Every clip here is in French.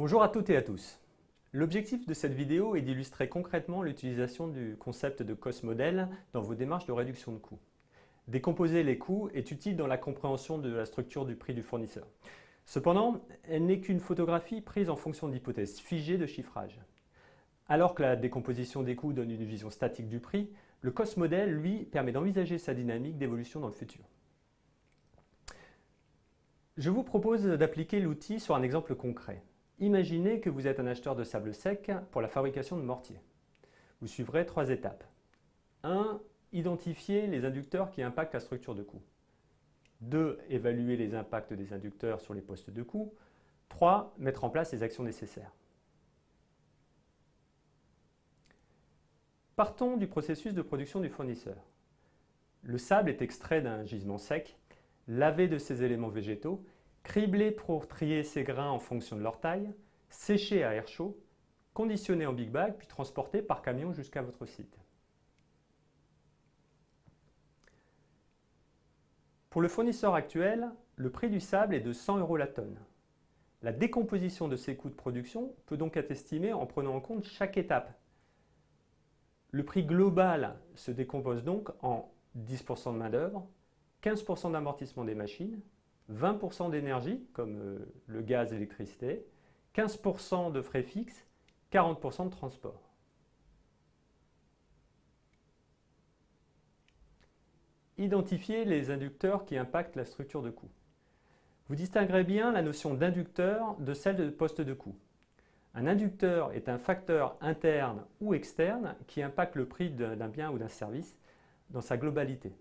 Bonjour à toutes et à tous. L'objectif de cette vidéo est d'illustrer concrètement l'utilisation du concept de cost model dans vos démarches de réduction de coûts. Décomposer les coûts est utile dans la compréhension de la structure du prix du fournisseur. Cependant, elle n'est qu'une photographie prise en fonction d'hypothèses figées de chiffrage. Alors que la décomposition des coûts donne une vision statique du prix, le cost model, lui, permet d'envisager sa dynamique d'évolution dans le futur. Je vous propose d'appliquer l'outil sur un exemple concret. Imaginez que vous êtes un acheteur de sable sec pour la fabrication de mortiers. Vous suivrez 3 étapes. 1. Identifier les inducteurs qui impactent la structure de coût. 2. Évaluer les impacts des inducteurs sur les postes de coût. 3. Mettre en place les actions nécessaires. Partons du processus de production du fournisseur. Le sable est extrait d'un gisement sec, lavé de ses éléments végétaux, criblé pour trier ses grains en fonction de leur taille, séché à air chaud, conditionné en big bag, puis transporté par camion jusqu'à votre site. Pour le fournisseur actuel, le prix du sable est de 100 € la tonne. La décomposition de ces coûts de production peut donc être estimée en prenant en compte chaque étape. Le prix global se décompose donc en 10% de main-d'œuvre, 15% d'amortissement des machines, 20% d'énergie, comme le gaz et l'électricité, 15% de frais fixes, 40% de transport. Identifiez les inducteurs qui impactent la structure de coût. Vous distinguerez bien la notion d'inducteur de celle de poste de coût. Un inducteur est un facteur interne ou externe qui impacte le prix d'un bien ou d'un service dans sa globalité.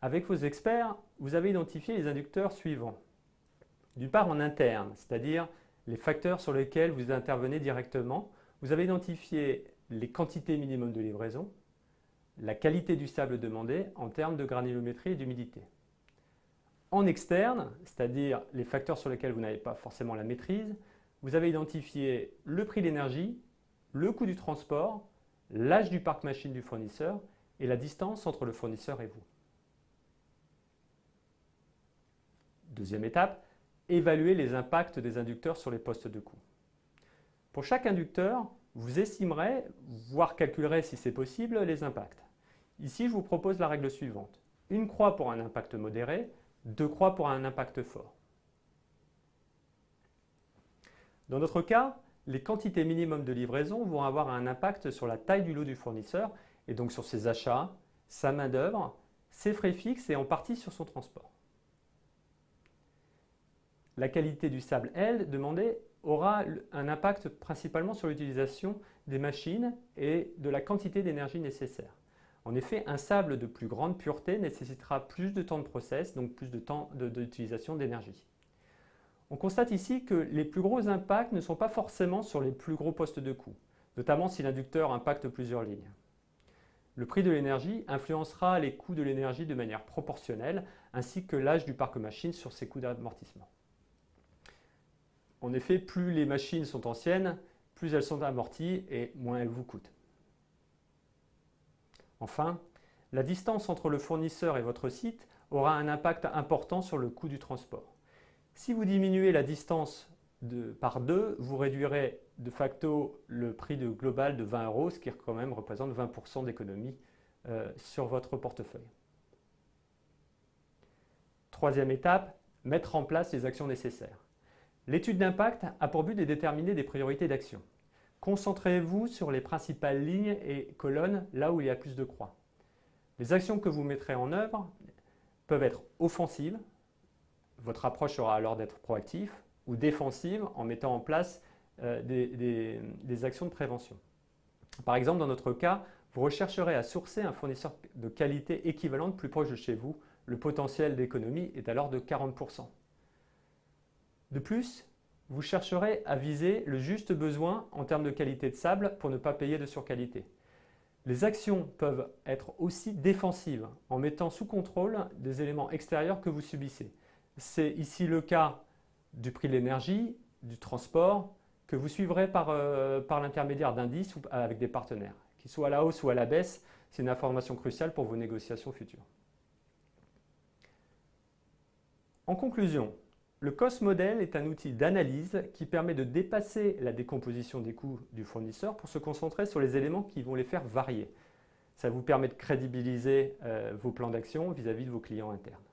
Avec vos experts, vous avez identifié les inducteurs suivants. D'une part en interne, c'est-à-dire les facteurs sur lesquels vous intervenez directement, vous avez identifié les quantités minimum de livraison, la qualité du sable demandé en termes de granulométrie et d'humidité. En externe, c'est-à-dire les facteurs sur lesquels vous n'avez pas forcément la maîtrise, vous avez identifié le prix de l'énergie, le coût du transport, l'âge du parc machine du fournisseur et la distance entre le fournisseur et vous. Deuxième étape, évaluer les impacts des inducteurs sur les postes de coût. Pour chaque inducteur, vous estimerez, voire calculerez si c'est possible, les impacts. Ici, je vous propose la règle suivante. 1 croix pour un impact modéré, 2 croix pour un impact fort. Dans notre cas, les quantités minimum de livraison vont avoir un impact sur la taille du lot du fournisseur et donc sur ses achats, sa main-d'œuvre, ses frais fixes et en partie sur son transport. La qualité du sable, elle, demandée, aura un impact principalement sur l'utilisation des machines et de la quantité d'énergie nécessaire. En effet, un sable de plus grande pureté nécessitera plus de temps de process, donc plus de temps d'utilisation d'énergie. On constate ici que les plus gros impacts ne sont pas forcément sur les plus gros postes de coût, notamment si l'inducteur impacte plusieurs lignes. Le prix de l'énergie influencera les coûts de l'énergie de manière proportionnelle, ainsi que l'âge du parc machine sur ses coûts d'amortissement. En effet, plus les machines sont anciennes, plus elles sont amorties et moins elles vous coûtent. Enfin, la distance entre le fournisseur et votre site aura un impact important sur le coût du transport. Si vous diminuez la distance par 2, vous réduirez de facto le prix global de 20 €, ce qui quand même représente 20% d'économie sur votre portefeuille. Troisième étape, mettre en place les actions nécessaires. L'étude d'impact a pour but de déterminer des priorités d'action. Concentrez-vous sur les principales lignes et colonnes là où il y a plus de croix. Les actions que vous mettrez en œuvre peuvent être offensives, votre approche sera alors d'être proactif, ou défensive en mettant en place des actions de prévention. Par exemple, dans notre cas, vous rechercherez à sourcer un fournisseur de qualité équivalente plus proche de chez vous. Le potentiel d'économie est alors de 40%. De plus, vous chercherez à viser le juste besoin en termes de qualité de sable pour ne pas payer de surqualité. Les actions peuvent être aussi défensives en mettant sous contrôle des éléments extérieurs que vous subissez. C'est ici le cas du prix de l'énergie, du transport, que vous suivrez par l'intermédiaire d'indices ou avec des partenaires. Qu'ils soient à la hausse ou à la baisse, c'est une information cruciale pour vos négociations futures. En conclusion, Le cost model est un outil d'analyse qui permet de dépasser la décomposition des coûts du fournisseur pour se concentrer sur les éléments qui vont les faire varier. Ça vous permet de crédibiliser vos plans d'action vis-à-vis de vos clients internes.